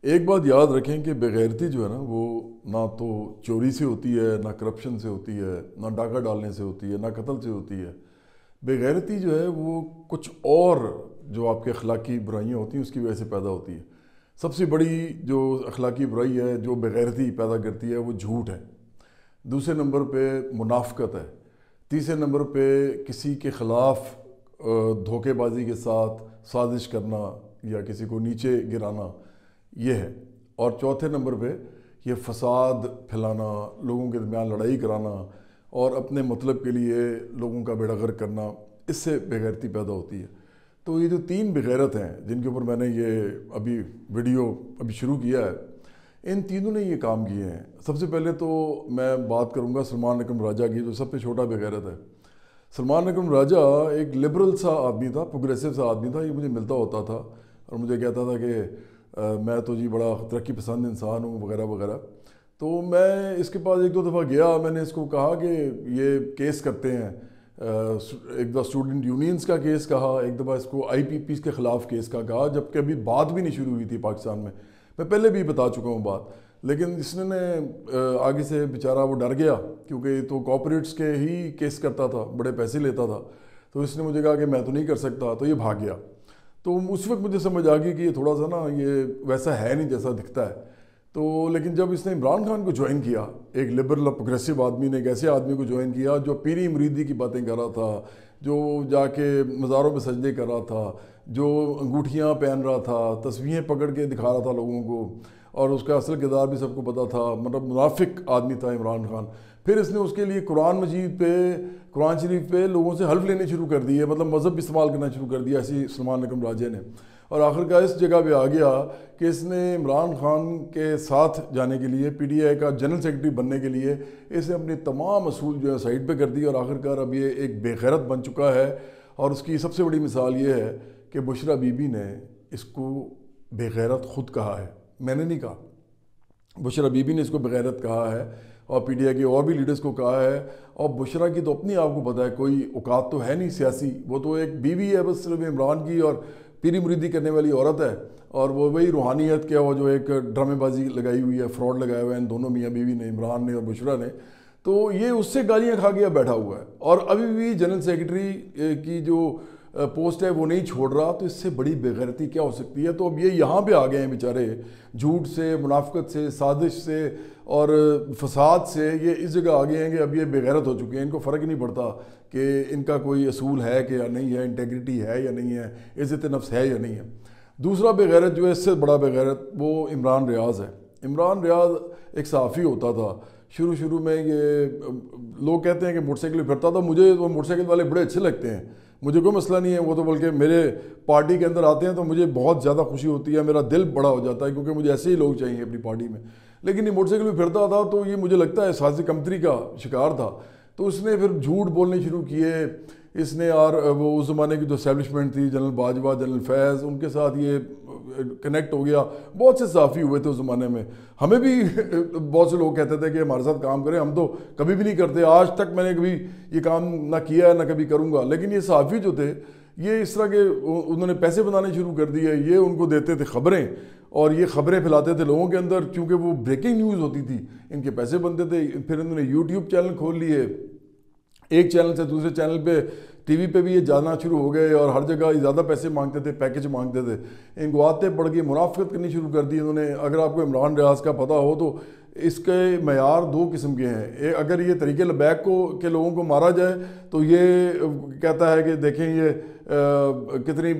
ایک بات یاد رکھیں کہ بےغیرتی جو ہے نا وہ نہ تو چوری سے ہوتی ہے، نہ کرپشن سے ہوتی ہے، نہ ڈاکہ ڈالنے سے ہوتی ہے، نہ قتل سے ہوتی ہے۔ بےغیرتی جو ہے وہ کچھ اور جو آپ کے اخلاقی برائیاں ہوتی ہیں اس کی وجہ سے پیدا ہوتی ہے۔ سب سے بڑی جو اخلاقی برائی ہے جو بےغیرتی پیدا کرتی ہے وہ جھوٹ ہے، دوسرے نمبر پہ منافقت ہے، تیسرے نمبر پہ کسی کے خلاف دھوکے بازی کے ساتھ سازش کرنا یا کسی کو نیچے گرانا یہ ہے، اور چوتھے نمبر پہ یہ فساد پھیلانا، لوگوں کے درمیان لڑائی کرانا اور اپنے مطلب کے لیے لوگوں کا بیڑا غرق کرنا، اس سے بےغیرتی پیدا ہوتی ہے۔ تو یہ جو تین بغیرت ہیں جن کے اوپر میں نے یہ ویڈیو شروع کیا ہے، ان تینوں نے یہ کام کیے ہیں۔ سب سے پہلے تو میں بات کروں گا سلمان اکرم راجہ کی، جو سب سے چھوٹا بغیرت ہے۔ سلمان اکرم راجہ ایک لبرل سا آدمی تھا، پروگریسو سا آدمی تھا، یہ مجھے ملتا ہوتا تھا اور مجھے کہتا تھا کہ میں تو جی بڑا ترقی پسند انسان ہوں وغیرہ وغیرہ۔ تو میں اس کے پاس ایک دو دفعہ گیا، میں نے اس کو کہا کہ یہ کیس کرتے ہیں، ایک دفعہ اسٹوڈنٹ یونینز کا کیس کہا، ایک دفعہ اس کو آئی پی پیز کے خلاف کیس کا کہا، جبکہ ابھی بات بھی نہیں شروع ہوئی تھی پاکستان میں پہلے بھی بتا چکا ہوں بات، لیکن اس نے آگے سے بیچارہ وہ ڈر گیا کیونکہ یہ تو کارپوریٹس کے ہی کیس کرتا تھا، بڑے پیسے لیتا تھا، تو اس نے مجھے کہا کہ میں تو نہیں کر سکتا، تو یہ بھاگ گیا۔ تو اس وقت مجھے سمجھ آ گئی کہ یہ تھوڑا سا نا یہ ویسا ہے نہیں جیسا دکھتا ہے۔ تو لیکن جب اس نے عمران خان کو جوائن کیا، ایک لبرل پروگریسو آدمی نے ایک ایسے آدمی کو جوائن کیا جو پیری مریدی کی باتیں کر رہا تھا، جو جا کے مزاروں پہ سجدے کر رہا تھا، جو انگوٹھیاں پہن رہا تھا، تسبیحیں پکڑ کے دکھا رہا تھا لوگوں کو، اور اس کا اصل کردار بھی سب کو پتا تھا، مطلب منافق آدمی تھا عمران خان۔ پھر اس نے اس کے لیے قرآن مجید پہ، قرآن شریف پہ لوگوں سے حلف لینے شروع کر دیے، مطلب مذہب استعمال کرنا شروع کر دیا ایسی سلمان اکرم راجہ نے، اور آخرکار اس جگہ پہ آ گیا کہ اس نے عمران خان کے ساتھ جانے کے لیے، پی ٹی آئی کا جنرل سیکرٹری بننے کے لیے اس نے اپنے تمام اصول جو ہے سائڈ پہ کر دی، اور آخرکار اب یہ ایک بے غیرت بن چکا ہے۔ اور اس کی سب سے بڑی مثال یہ ہے کہ بشرا بی بی نے اس کو بے غیرت خود کہا ہے، میں نے نہیں کہا، بشرا بی بی نے اس کو بے غیرت کہا ہے، اور پی ٹی آئی کے اور بھی لیڈرز کو کہا ہے۔ اور بشرا کی تو اپنی آپ کو پتہ ہے کوئی اوقات تو ہے نہیں سیاسی، وہ تو ایک بیوی ہے بس صرف عمران کی، اور پیری مریدی کرنے والی عورت ہے، اور وہ وہی روحانیت کیا، وہ جو ایک ڈرامے بازی لگائی ہوئی ہے، فراڈ لگایا ہوا ہے ان دونوں میاں بیوی نے، عمران نے اور بشرا نے۔ تو یہ اس سے گالیاں کھا کے بیٹھا ہوا ہے، اور ابھی بھی جنرل سیکرٹری کی جو پوسٹ ہے وہ نہیں چھوڑ رہا، تو اس سے بڑی بے غیرتی کیا ہو سکتی ہے؟ تو اب یہ یہاں پہ آ گئے ہیں بیچارے، جھوٹ سے، منافقت سے، سازش سے اور فساد سے، یہ اس جگہ آ گئے ہیں کہ اب یہ بے غیرت ہو چکے ہیں، ان کو فرق ہی نہیں پڑتا کہ ان کا کوئی اصول ہے کہ یا نہیں ہے، انٹیگریٹی ہے یا نہیں ہے، عزت نفس ہے یا نہیں ہے۔ دوسرا بے غیرت جو ہے، اس سے بڑا بے غیرت، وہ عمران ریاض ہے۔ عمران ریاض ایک صحافی ہوتا تھا، شروع میں یہ لوگ کہتے ہیں کہ موٹر سائیکل پہ پھرتا تھا، مجھے وہ موٹر سائیکل والے بڑے اچھے لگتے ہیں، مجھے کوئی مسئلہ نہیں ہے، وہ تو بلکہ میرے پارٹی کے اندر آتے ہیں تو مجھے بہت زیادہ خوشی ہوتی ہے، میرا دل بڑا ہو جاتا ہے، کیونکہ مجھے ایسے ہی لوگ چاہیے اپنی پارٹی میں۔ لیکن یہ موٹر سائیکل پہ پھرتا تھا تو یہ مجھے لگتا ہے سازش کمتری کا شکار تھا، تو اس نے پھر جھوٹ بولنے شروع کیے۔ اس نے اور وہ اس زمانے کی جو اسٹیبلشمنٹ تھی، جنرل باجوہ، جنرل فیض، ان کے ساتھ یہ کنیکٹ ہو گیا، بہت سے صحافی ہوئے تھے اس زمانے میں، ہمیں بھی بہت سے لوگ کہتے تھے کہ ہمارے ساتھ کام کریں، ہم تو کبھی بھی نہیں کرتے، آج تک میں نے کبھی یہ کام نہ کیا ہے نہ کبھی کروں گا۔ لیکن یہ صحافی جو تھے یہ اس طرح کے انہوں نے پیسے بنانے شروع کر دیے، یہ ان کو دیتے تھے خبریں، اور یہ خبریں پھیلاتے تھے لوگوں کے اندر، کیونکہ وہ بریکنگ نیوز ہوتی تھی، ان کے پیسے بنتے تھے۔ پھر انہوں نے یوٹیوب چینل کھول لیے، ایک چینل سے دوسرے چینل پہ، ٹی وی پہ بھی یہ جانا شروع ہو گئے، اور ہر جگہ زیادہ پیسے مانگتے تھے، پیکج مانگتے تھے، ان کو آتے پڑھ کے منافقت کرنی شروع کر دی انہوں نے۔ اگر آپ کو عمران ریاض کا پتہ ہو تو اس کے معیار دو قسم کے ہیں، اگر یہ طریق لبیک کے لوگوں کو مارا جائے تو یہ کہتا ہے کہ دیکھیں یہ کتنی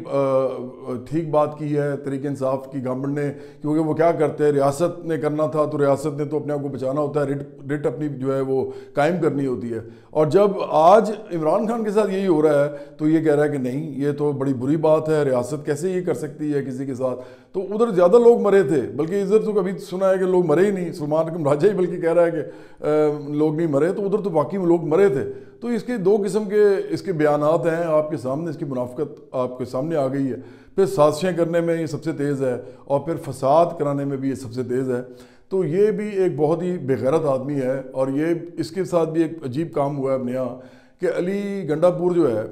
ٹھیک بات کی ہے طریق انصاف کی گورنمنٹ نے، کیونکہ وہ کیا کرتے ہیں، ریاست نے کرنا تھا تو ریاست نے تو اپنے آپ کو بچانا ہوتا ہے، رٹ اپنی جو ہے وہ قائم کرنی ہوتی ہے۔ اور جب آج عمران خان کے ساتھ یہی ہو رہا ہے تو یہ کہہ رہا ہے کہ نہیں، یہ تو بڑی بری بات ہے، ریاست کیسے یہ کر سکتی ہے کسی کے ساتھ۔ تو ادھر زیادہ لوگ مرے تھے، بلکہ ادھر تو کبھی سنا ہے کہ لوگ مرے ہی نہیں، سلمان اکرم راجہ ہی بلکہ کہہ رہا ہے کہ لوگ نہیں مرے، تو ادھر تو واقعی میں لوگ مرے تھے۔ تو اس کے دو قسم کے اس کے بیانات ہیں آپ کے سامنے، اس کی منافقت آپ کے سامنے آ گئی ہے۔ پھر سازشیں کرنے میں یہ سب سے تیز ہے، اور پھر فساد کرانے میں بھی یہ سب سے تیز ہے۔ تو یہ بھی ایک بہت ہی بے غیرت آدمی ہے، اور یہ اس کے ساتھ بھی ایک عجیب کام ہوا ہے اپنے یہاں کہ علی گنڈا پور جو ہے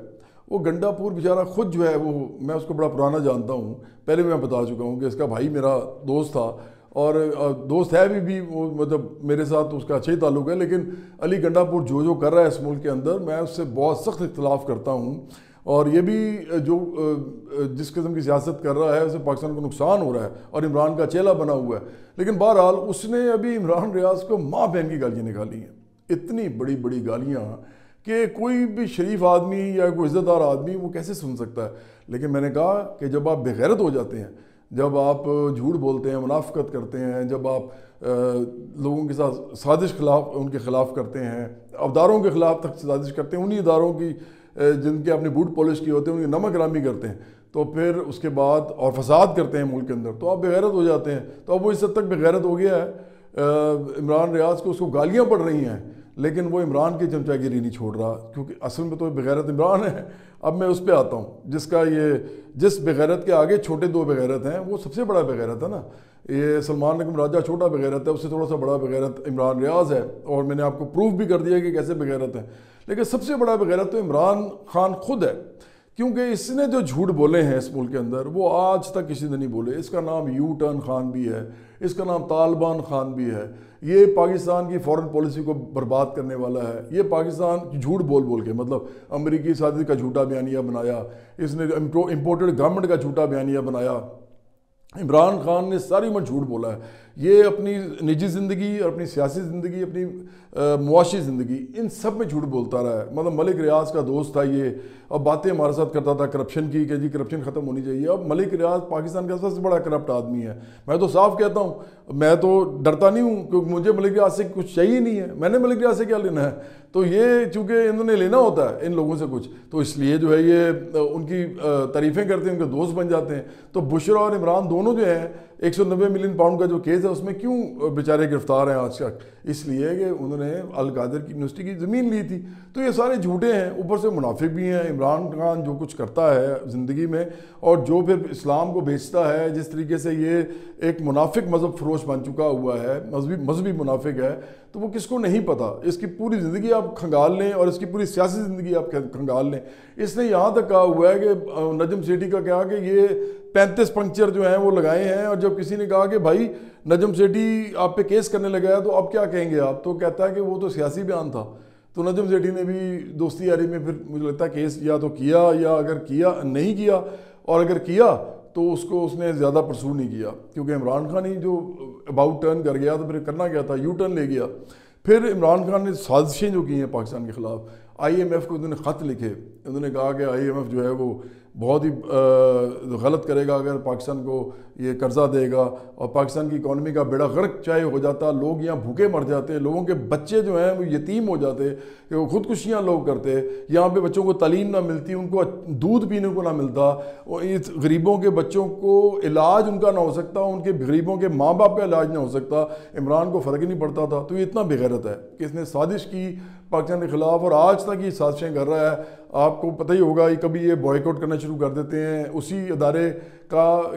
وہ گنڈاپور بیچارہ خود جو ہے وہ، میں اس کو بڑا پرانا جانتا ہوں، پہلے میں بتا چکا ہوں کہ اس کا بھائی میرا دوست تھا، اور دوست ہے بھی وہ مطلب میرے ساتھ اس کا اچھا ہی تعلق ہے، لیکن علی گنڈاپور جو کر رہا ہے اس ملک کے اندر، میں اس سے بہت سخت اختلاف کرتا ہوں، اور یہ بھی جو جس قسم کی سیاست کر رہا ہے اسے پاکستان کو نقصان ہو رہا ہے اور عمران کا چیلا بنا ہوا ہے۔ لیکن بہرحال اس نے ابھی عمران ریاض کو ماں بہن کی گالیاں نکالی ہیں، اتنی بڑی بڑی گالیاں کہ کوئی بھی شریف آدمی یا کوئی عزت دار آدمی وہ کیسے سن سکتا ہے۔ لیکن میں نے کہا کہ جب آپ بے غیرت ہو جاتے ہیں، جب آپ جھوٹ بولتے ہیں، منافقت کرتے ہیں، جب آپ لوگوں کے ساتھ سازش ان کے خلاف کرتے ہیں، اداروں کے خلاف تک سازش کرتے ہیں، انہی اداروں کی جن کے اپنے بوٹ پالش کیے ہوتے ہیں، ان کی نمک رامی کرتے ہیں، تو پھر اس کے بعد اور فساد کرتے ہیں ملک کے اندر، تو آپ بے غیرت ہو جاتے ہیں۔ تو اب وہ اس حد تک بے غیرت ہو گیا ہے عمران ریاض کو، اس کو گالیاں پڑ رہی ہیں، لیکن وہ عمران کی چمچہ گیری نہیں چھوڑ رہا، کیونکہ اصل میں تو بے غیرت عمران ہے۔ اب میں اس پہ آتا ہوں جس بے غیرت کے آگے چھوٹے دو بے غیرت ہیں، وہ سب سے بڑا بے غیرت ہے نا۔ یہ سلمان نگم راجہ چھوٹا بے غیرت ہے، اس سے تھوڑا سا بڑا بے غیرت عمران ریاض ہے، اور میں نے آپ کو پروف بھی کر دیا کہ کیسے بے غیرت ہے۔ لیکن سب سے بڑا بے غیرت تو عمران خان خود ہے، کیونکہ اس نے جو جھوٹ بولے ہیں اس ملک کے اندر وہ آج تک کسی نے نہیں بولے۔ اس کا نام یو ٹرن خان بھی ہے، اس کا نام طالبان خان بھی ہے، یہ پاکستان کی فورن پالیسی کو برباد کرنے والا ہے، یہ پاکستان جھوٹ بول کے مطلب امریکی سازش کا جھوٹا بیانیہ بنایا، اس نے امپورٹڈ گورنمنٹ کا جھوٹا بیانیہ بنایا۔ عمران خان نے ساری عمر جھوٹ بولا ہے، یہ اپنی نجی زندگی اور اپنی سیاسی زندگی، اپنی معاشی زندگی، ان سب میں جھوٹ بولتا رہا ہے۔ مطلب ملک ریاض کا دوست تھا یہ، اب باتیں ہمارے ساتھ کرتا تھا کرپشن کی کہ جی کرپشن ختم ہونی چاہیے۔ اب ملک ریاض پاکستان کا سب سے بڑا کرپٹ آدمی ہے، میں تو صاف کہتا ہوں، میں تو ڈرتا نہیں ہوں کیونکہ مجھے ملک ریاض سے کچھ چاہیے نہیں ہے، میں نے ملک ریاض سے کیا لینا ہے؟ تو یہ چونکہ انہوں نے لینا ہوتا ہے ان لوگوں سے کچھ، تو اس لیے جو ہے یہ ان کی تعریفیں کرتے ہیں، ان کے دوست بن جاتے ہیں۔ تو بشرا اور عمران دونوں جو ہیں 190 ملین پاؤنڈ کا جو کیس ہے اس میں کیوں بیچارے گرفتار ہیں آج تک؟ اس لیے کہ انہوں نے القادر کی یونیورسٹی کی زمین لی تھی۔ تو یہ سارے جھوٹے ہیں، اوپر سے منافق بھی ہیں۔ عمران خان جو کچھ کرتا ہے زندگی میں اور جو پھر اسلام کو بیچتا ہے، جس طریقے سے یہ ایک منافق مذہب فروش بن چکا ہوا ہے، مذہبی منافق ہے، تو وہ کس کو نہیں پتہ؟ اس کی پوری زندگی آپ کھنگال لیں اور اس کی پوری سیاسی زندگی آپ کھنگال لیں۔ اس نے یہاں تک کہا ہوا ہے کہ نجم سیٹھی کا کہا کہ یہ 35 پنکچر جو ہیں وہ لگائے ہیں، اور جب کسی نے کہا کہ بھائی نجم سیٹھی آپ پہ کیس کرنے لگا ہے تو اب کیا کہیں گے آپ؟ تو کہتا ہے کہ وہ تو سیاسی بیان تھا۔ تو نجم سیٹھی نے بھی دوستی یاری میں پھر مجھے لگتا ہے کیس یا تو کیا، یا اگر کیا نہیں کیا، اور اگر کیا تو اس نے زیادہ پرسو نہیں کیا، کیونکہ عمران خان ہی جو اباؤٹ ٹرن کر گیا تو پھر کرنا کیا تھا، یو ٹرن لے گیا۔ پھر عمران خان نے سازشیں جو کی ہیں پاکستان کے خلاف، آئی ایم ایف کو انہوں نے خط لکھے، انہوں نے کہا کہ آئی ایم ایف جو ہے وہ بہت ہی غلط کرے گا اگر پاکستان کو یہ قرضہ دے گا، اور پاکستان کی اکانومی کا بیڑا غرق چاہے ہو جاتا، لوگ یہاں بھوکے مر جاتے، لوگوں کے بچے جو ہیں وہ یتیم ہو جاتے، کہ وہ خودکشیاں لوگ کرتے، یہاں پہ بچوں کو تعلیم نہ ملتی، ان کو دودھ پینے کو نہ ملتا، اس غریبوں کے بچوں کو علاج ان کا نہ ہو سکتا، ان کے غریبوں کے ماں باپ کا علاج نہ ہو سکتا، عمران کو فرق ہی نہیں پڑتا تھا۔ تو یہ اتنا بے غیرت ہے کہ اس نے سازش کی پاکستان کے خلاف، اور آج تک یہ سازشیں کر رہا ہے۔ آپ کو پتہ ہی ہوگا کبھی یہ بوائیکاٹ کرنا شروع کر دیتے ہیں اسی ادارے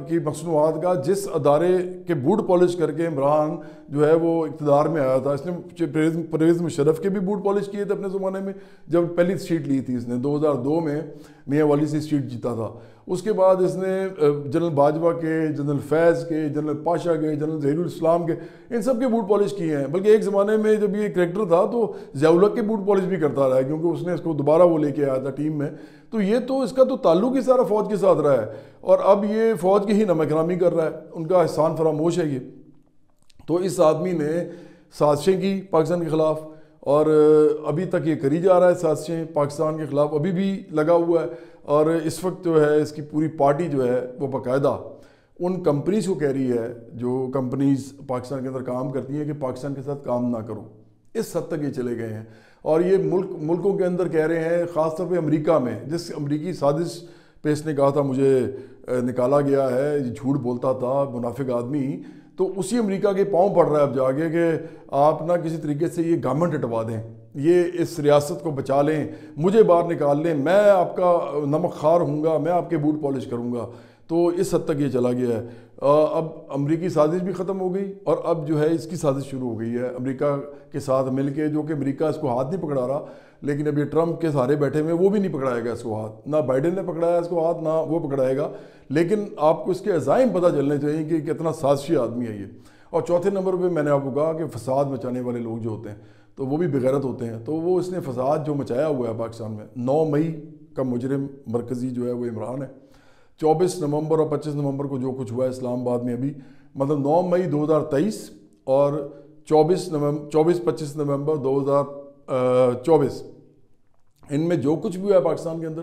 کی مصنوعات کا جس ادارے کے بوٹ پالش کر کے عمران جو ہے وہ اقتدار میں آیا تھا۔ اس نے پرویز مشرف کے بھی بوٹ پالش کیے تھے اپنے زمانے میں، جب پہلی سیٹ لی تھی اس نے 2002 میں میاں والی سے سیٹ جیتا تھا۔ اس کے بعد اس نے جنرل باجوہ کے، جنرل فیض کے، جنرل پاشا کے، جنرل ظہیر الاسلام کے، ان سب کے بوٹ پالش کیے ہیں۔ بلکہ ایک زمانے میں جب یہ کریکٹر تھا تو ضیاء الحق کے بوٹ پالش بھی کرتا رہا ہے، کیونکہ اس نے اس کو دوبارہ وہ لے کے آیا تھا ٹیم میں۔ تو یہ تو اس کا تو تعلق ہی سارا فوج کے ساتھ رہا ہے، اور اب یہ فوج کی ہی نمک رامی کر رہا ہے، ان کا احسان فراموش ہے یہ۔ تو اس آدمی نے سازشیں کی پاکستان کے خلاف، اور ابھی تک یہ کری جا رہا ہے سازشیں پاکستان کے خلاف، ابھی بھی لگا ہوا ہے۔ اور اس وقت جو ہے اس کی پوری پارٹی جو ہے وہ باقاعدہ ان کمپنیز کو کہہ رہی ہے جو کمپنیز پاکستان کے اندر کام کرتی ہیں کہ پاکستان کے ساتھ کام نہ کرو۔ اس حد تک یہ چلے گئے ہیں، اور یہ ملکوں کے اندر کہہ رہے ہیں، خاص طور پہ امریکہ میں، جس امریکی سازش پہ اس نے کہا تھا مجھے نکالا گیا ہے، یہ جھوٹ بولتا تھا منافق آدمی، تو اسی امریکہ کے پاؤں پڑ رہا ہے اب جا کے کہ آپ نہ کسی طریقے سے یہ گورنمنٹ ہٹوا دیں، یہ اس ریاست کو بچا لیں، مجھے باہر نکال لیں، میں آپ کا نمک خوار ہوں گا، میں آپ کے بوٹ پالش کروں گا۔ تو اس حد تک یہ چلا گیا ہے. اب امریکی سازش بھی ختم ہو گئی اور اب جو ہے اس کی سازش شروع ہو گئی ہے امریکہ کے ساتھ مل کے, جو کہ امریکہ اس کو ہاتھ نہیں پکڑا رہا, لیکن ابھی ٹرمپ کے سارے بیٹھے ہوئے وہ بھی نہیں پکڑائے گا اس کو ہاتھ, نہ بائیڈن نے پکڑایا اس کو ہاتھ, نہ وہ پکڑائے گا. لیکن آپ کو اس کے عزائم پتہ چلنے چاہیے کہ کتنا سازشی آدمی ہے یہ. اور چوتھے نمبر پہ میں نے آپ کو کہا کہ فساد مچانے والے لوگ جو ہوتے ہیں تو وہ بھی بغیرت ہوتے ہیں. تو وہ اس نے فساد جو مچایا ہوا ہے پاکستان میں, 9 مئی کا مجرم مرکزی جو ہے وہ عمران ہے. 24 نومبر اور 25 نومبر کو جو کچھ ہوا ہے اسلام آباد میں ابھی, مطلب 9 مئی 2023 اور 24-25 نومبر 2024, ان میں جو کچھ بھی ہوا ہے پاکستان کے اندر,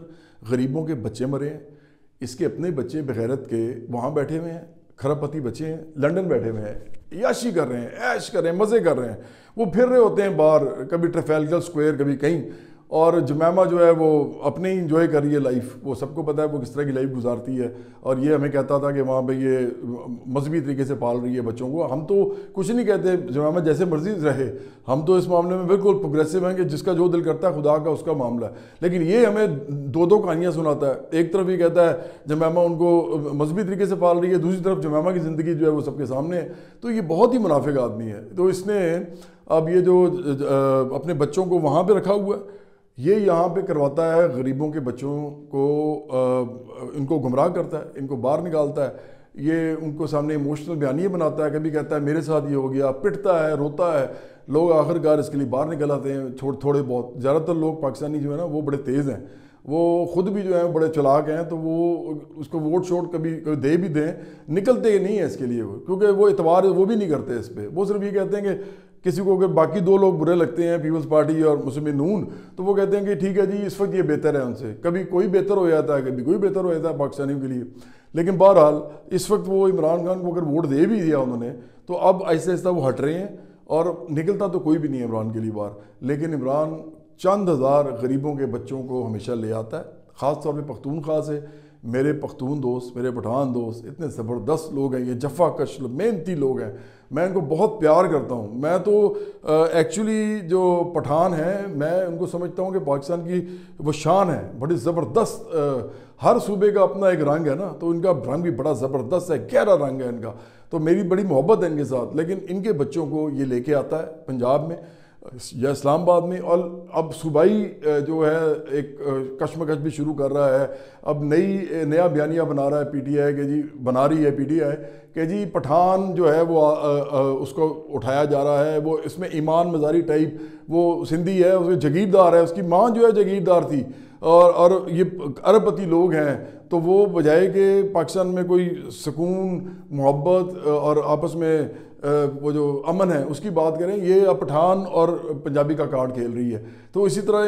غریبوں کے بچے مرے ہیں, اس کے اپنے بچے بغیرت کے وہاں بیٹھے ہوئے ہیں, کھرب پتی بچے ہیں لنڈن بیٹھے ہوئے ہیں, عیاشی کر رہے ہیں, عیش کر رہے ہیں, مزے کر رہے ہیں, وہ پھر رہے ہوتے ہیں باہر, کبھی ٹریفالگر اسکوائر کبھی کہیں. اور جمیمہ جو ہے وہ اپنے ہی انجوائے کر رہی ہے لائف, وہ سب کو پتہ ہے وہ کس طرح کی لائف گزارتی ہے. اور یہ ہمیں کہتا تھا کہ وہاں پہ یہ مذہبی طریقے سے پال رہی ہے بچوں کو. ہم تو کچھ نہیں کہتے, جمیمہ جیسے مرضی رہے, ہم تو اس معاملے میں بالکل پروگریسو ہیں کہ جس کا جو دل کرتا ہے خدا کا اس کا معاملہ ہے. لیکن یہ ہمیں دو کہانیاں سناتا ہے. ایک طرف یہ کہتا ہے جمیمہ ان کو مذہبی طریقے سے پال رہی ہے, دوسری طرف جمیمہ کی زندگی جو ہے وہ سب کے سامنے ہے. تو یہ بہت ہی منافق آدمی ہے. تو اس نے اب یہ جو اپنے بچوں کو وہاں پہ رکھا ہوا ہے, یہ یہاں پہ کرواتا ہے غریبوں کے بچوں کو, ان کو گمراہ کرتا ہے, ان کو باہر نکالتا ہے, یہ ان کو سامنے ایموشنل بیانیے بناتا ہے. کبھی کہتا ہے میرے ساتھ یہ ہو گیا, پٹتا ہے, روتا ہے. لوگ آخرکار اس کے لیے باہر نکل آتے ہیں تھوڑے بہت. زیادہ تر لوگ پاکستانی جو ہے نا وہ بڑے تیز ہیں, وہ خود بھی جو ہیں بڑے چلاک ہیں, تو وہ اس کو ووٹ شوٹ کبھی دے بھی دیں, نکلتے نہیں ہیں اس کے لیے وہ, کیونکہ وہ اعتبار وہ بھی نہیں کرتے اس پہ. وہ صرف یہ کہتے ہیں کہ کسی کو اگر باقی 2 لوگ برے لگتے ہیں, پیپلز پارٹی اور مسلم نون, تو وہ کہتے ہیں کہ ٹھیک ہے جی اس وقت یہ بہتر ہے ان سے. کبھی کوئی بہتر ہو جاتا ہے, کبھی کوئی بہتر ہو جاتا ہے پاکستانیوں کے لیے. لیکن بہرحال اس وقت وہ عمران خان کو اگر ووٹ دے بھی دیا انہوں نے, تو اب آہستہ آہستہ وہ ہٹ رہے ہیں, اور نکلتا تو کوئی بھی نہیں ہے عمران کے لیے باہر. لیکن عمران چند ہزار غریبوں کے بچوں کو ہمیشہ لے آتا ہے, خاص طور پہ پختونخوا سے. میرے پختون دوست, میرے پٹھان دوست اتنے زبردست لوگ ہیں, یہ جفا کش محنتی لوگ ہیں, میں ان کو بہت پیار کرتا ہوں. میں تو ایکچولی جو پٹھان ہیں میں ان کو سمجھتا ہوں کہ پاکستان کی وہ شان ہے, بڑی زبردست. ہر صوبے کا اپنا ایک رنگ ہے نا, تو ان کا رنگ بھی بڑا زبردست ہے, گہرا رنگ ہے ان کا. تو میری بڑی محبت ہے ان کے ساتھ. لیکن ان کے بچوں کو یہ لے کے آتا ہے پنجاب میں یا اسلام آباد میں, اور اب صوبائی جو ہے ایک کشمکش بھی شروع کر رہا ہے. اب نیا بیانیہ بنا رہا ہے پی ٹی آئی کہ جی, بنا رہی ہے پی ٹی آئی کہ جی پٹھان جو ہے وہ اس کو اٹھایا جا رہا ہے. وہ اس میں ایمان مزاری ٹائپ, وہ سندھی ہے, اس میں جگیردار ہے, اس کی ماں جو ہے جگیردار تھی, اور یہ ارب پتی لوگ ہیں. تو وہ بجائے کہ پاکستان میں کوئی سکون, محبت اور آپس میں وہ جو امن ہے اس کی بات کریں, یہ پٹھان اور پنجابی کا کارڈ کھیل رہی ہے. تو اسی طرح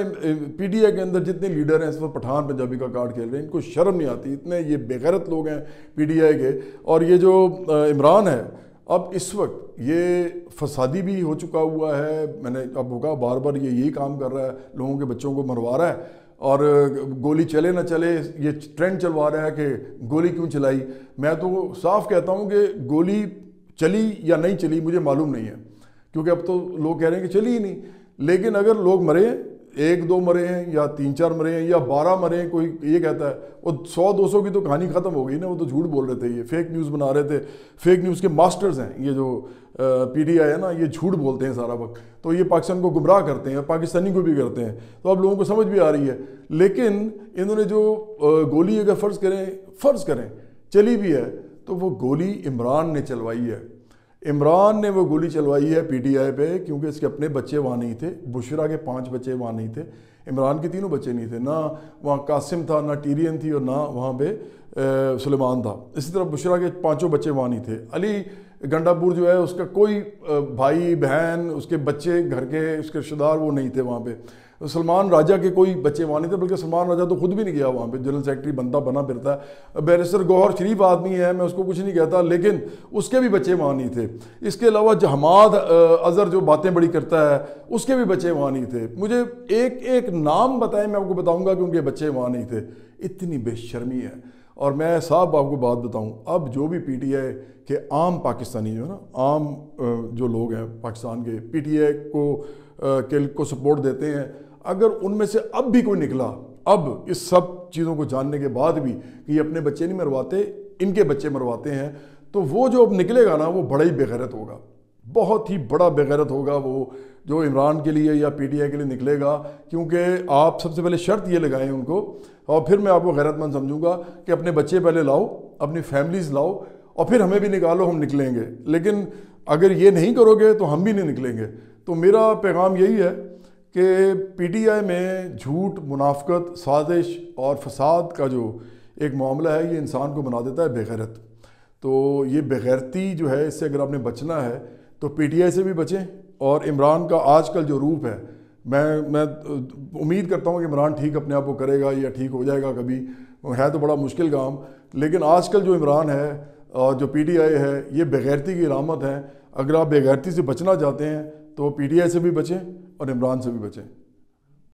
پی ٹی آئی کے اندر جتنے لیڈر ہیں اس وقت پٹھان پنجابی کا کارڈ کھیل رہے ہیں. ان کو شرم نہیں آتی, اتنے یہ بے غیرت لوگ ہیں پی ٹی آئی کے. اور یہ جو عمران ہے اب اس وقت یہ فسادی بھی ہو چکا ہوا ہے. میں نے اب کہا بار بار یہ یہی کام کر رہا ہے, لوگوں کے بچوں کو مروا رہا ہے, اور گولی چلے نہ چلے یہ ٹرینڈ چلوا رہا ہے کہ گولی کیوں چلائی. میں تو صاف کہتا ہوں کہ گولی چلی یا نہیں چلی مجھے معلوم نہیں ہے, کیونکہ اب تو لوگ کہہ رہے ہیں کہ چلی ہی نہیں. لیکن اگر لوگ مرے, 1-2 مرے ہیں یا 3-4 مرے ہیں یا 12 مرے ہیں, کوئی یہ کہتا ہے, وہ 100-200 کی تو کہانی ختم ہو گئی نا. وہ تو جھوٹ بول رہے تھے, یہ فیک نیوز بنا رہے تھے. فیک نیوز کے ماسٹرز ہیں یہ جو پی ٹی آئی ہے نا, یہ جھوٹ بولتے ہیں سارا وقت. تو یہ پاکستان کو گمراہ کرتے ہیں, پاکستانی کو بھی کرتے ہیں. تو اب لوگوں کو سمجھ بھی آ رہی ہے. لیکن انہوں نے جو گولی اگر فرض کریں چلی بھی ہے, تو وہ گولی عمران نے چلوائی ہے. عمران نے وہ گولی چلوائی ہے پی ٹی آئی پہ, کیونکہ اس کے اپنے بچے وہاں نہیں تھے. بشرا کے 5 بچے وہاں نہیں تھے, عمران کے 3 بچے نہیں تھے. نہ وہاں قاسم تھا, نہ ٹیرین تھی, اور نہ وہاں پہ سلیمان تھا. اسی طرح بشرا کے 5 بچے وہاں نہیں تھے. علی گنڈا پور جو ہے اس کا کوئی بھائی بہن, اس کے بچے گھر کے, اس کے رشتہ دار وہ نہیں تھے وہاں پہ. سلمان راجہ کے کوئی بچے وہاں نہیں تھے, بلکہ سلمان راجہ تو خود بھی نہیں گیا وہاں پہ, جنرل سیکرٹری بنتا بنا پھرتا ہے. بیرسٹر گوہر شریف آدمی ہے, میں اس کو کچھ نہیں کہتا, لیکن اس کے بھی بچے وہاں نہیں تھے. اس کے علاوہ حماد اظہر جو باتیں بڑی کرتا ہے, اس کے بھی بچے وہاں نہیں تھے. مجھے ایک نام بتائیں, میں آپ کو بتاؤں گا کہ ان کے بچے وہاں نہیں تھے. اتنی بے شرمی ہے. اور میں صاحب آپ کو بات بتاؤں, اب جو بھی پی ٹی آئی کے عام پاکستانی جو ہے نا, عام جو لوگ ہیں پاکستان کے, پی ٹی آئی کو سپورٹ دیتے ہیں, اگر ان میں سے اب بھی کوئی نکلا, اب اس سب چیزوں کو جاننے کے بعد بھی کہ یہ اپنے بچے نہیں مرواتے, ان کے بچے مرواتے ہیں، تو وہ جو اب نکلے گا نا وہ بڑا ہی بےغیرت ہوگا، بہت ہی بڑا بےغیرت ہوگا وہ جو عمران کے لیے یا پی ٹی آئی کے لیے نکلے گا، کیونکہ آپ سب سے پہلے شرط یہ لگائیں ان کو، اور پھر میں آپ کو غیرت مند سمجھوں گا کہ اپنے بچے پہلے لاؤ، اپنی فیملیز لاؤ، اور پھر ہمیں بھی نکالو، ہم نکلیں گے، لیکن اگر یہ نہیں کرو گے تو ہم بھی نہیں نکلیں گے۔ تو میرا پیغام یہی ہے کہ پی ٹی آئی میں جھوٹ، منافقت، سازش اور فساد کا جو ایک معاملہ ہے یہ انسان کو بنا دیتا ہے بےغیرت۔ تو یہ بےغیرتی جو ہے اس سے اگر آپ نے بچنا ہے تو پی ٹی آئی سے بھی بچیں، اور عمران کا آج کل جو روپ ہے، میں امید کرتا ہوں کہ عمران ٹھیک اپنے آپ کو کرے گا یا ٹھیک ہو جائے گا، کبھی ہے تو بڑا مشکل کام، لیکن آج کل جو عمران ہے اور جو پی ٹی آئی ہے یہ بےغیرتی کی علامت ہے۔ اگر آپ بےغیرتی سے بچنا چاہتے ہیں تو پی ٹی آئی سے بھی بچیں اور عمران سے بھی بچیں۔